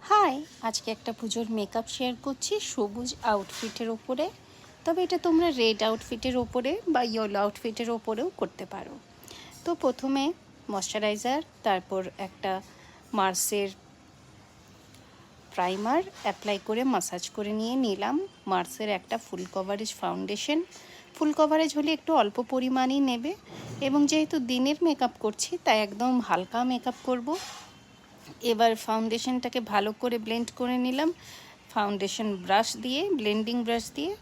High, আজকে একটা পুজোর মেকআপ শেয়ার করছি সবুজ আউটফিটের ওপরে। তবে এটা তোমরা রেড আউটফিটের ওপরে বা ইয়েলো আউটফিটের ওপরেও করতে পারো। তো প্রথমে ময়শ্চারাইজার, তারপর একটা মার্সের প্রাইমার অ্যাপ্লাই করে মাসাজ করে নিয়ে নিলাম। মার্সের একটা ফুল কভারেজ ফাউন্ডেশন, ফুল কভারেজ হলে একটু অল্প পরিমাণেই নেবে, এবং যেহেতু দিনের মেকআপ করছি তাই একদম হালকা মেকআপ করব। এবার ফাউন্ডেশনটাকে ভালো করে ব্লেন্ড করে নিলাম ফাউন্ডেশন ব্রাশ দিয়ে, ব্লেন্ডিং ব্রাশ দিয়ে।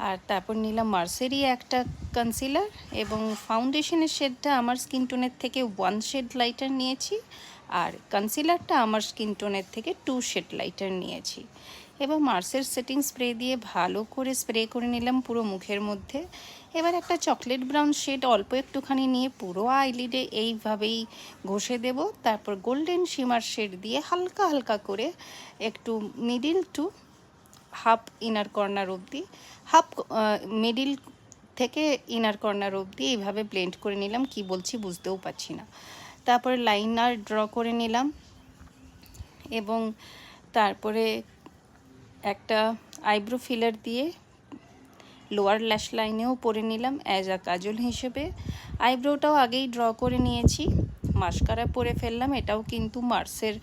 আর তারপর নিলাম মার্সেরই একটা কনসিলার, এবং ফাউন্ডেশনের শেডটা আমার স্কিন টোনের থেকে 1 শেড লাইটার নিয়েছি, আর কনসিলারটা আমার স্কিন টোনের থেকে 2 শেড লাইটার নিয়েছি। এবার মার্সের সেটিং স্প্রে দিয়ে ভালো করে স্প্রে করে নিলাম পুরো মুখের মধ্যে। এবার একটা চকলেট ব্রাউন শেড অল্প একটুখানি নিয়ে পুরো আইলিডে এইভাবেই ঘষে দেব। তারপর গোল্ডেন শিমার শেড দিয়ে হালকা হালকা করে একটু middle to half inner corner অবধি, হাফ মিডিল থেকে ইনার কর্নার অবধি এইভাবে ব্লেন্ড করে নিলাম। কি বলছি বুঝতেও পারছি না। তারপরে লাইনার ড্র করে নিলাম, এবং তারপরে একটা আইব্রো ফিলার দিয়ে লোয়ার ল্যাশ লাইনেও পরে নিলাম অ্যাজ আ কাজল হিসেবে। আইব্রোটাও আগেই ড্র করে নিয়েছি। মাস্কারা পরে ফেললাম, এটাও কিন্তু মার্সের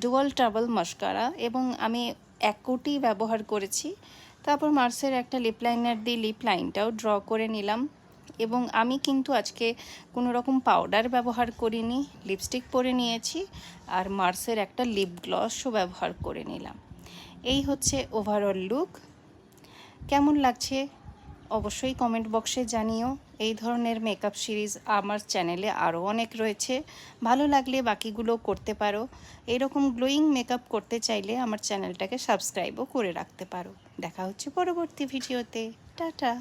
ডুয়াল ট্রাবল মাস্কারা, এবং আমি 1 কোটি ব্যবহার করেছি। তারপর মার্সের একটা লিপ লাইনার দিয়ে লিপ লাইনটাও ড্র করে নিলাম, এবং আমি কিন্তু আজকে কোনো রকম পাউডার ব্যবহার করিনি, লিপস্টিক পরে নিয়েছি, আর মার্সের একটা লিপ গ্লসও ব্যবহার করে নিলাম। এই হচ্ছে ওভারঅল লুক। কেমন লাগছে অবশ্যই কমেন্ট বক্সে জানিও। এই ধরনের মেকআপ সিরিজ আমার চ্যানেলে আরও অনেক রয়েছে, ভালো লাগলে বাকিগুলো করতে পারো। এরকম গ্লোয়িং মেকআপ করতে চাইলে আমার চ্যানেলটাকে সাবস্ক্রাইবও করে রাখতে পারো। দেখা হচ্ছে পরবর্তী ভিডিওতে। টাটা।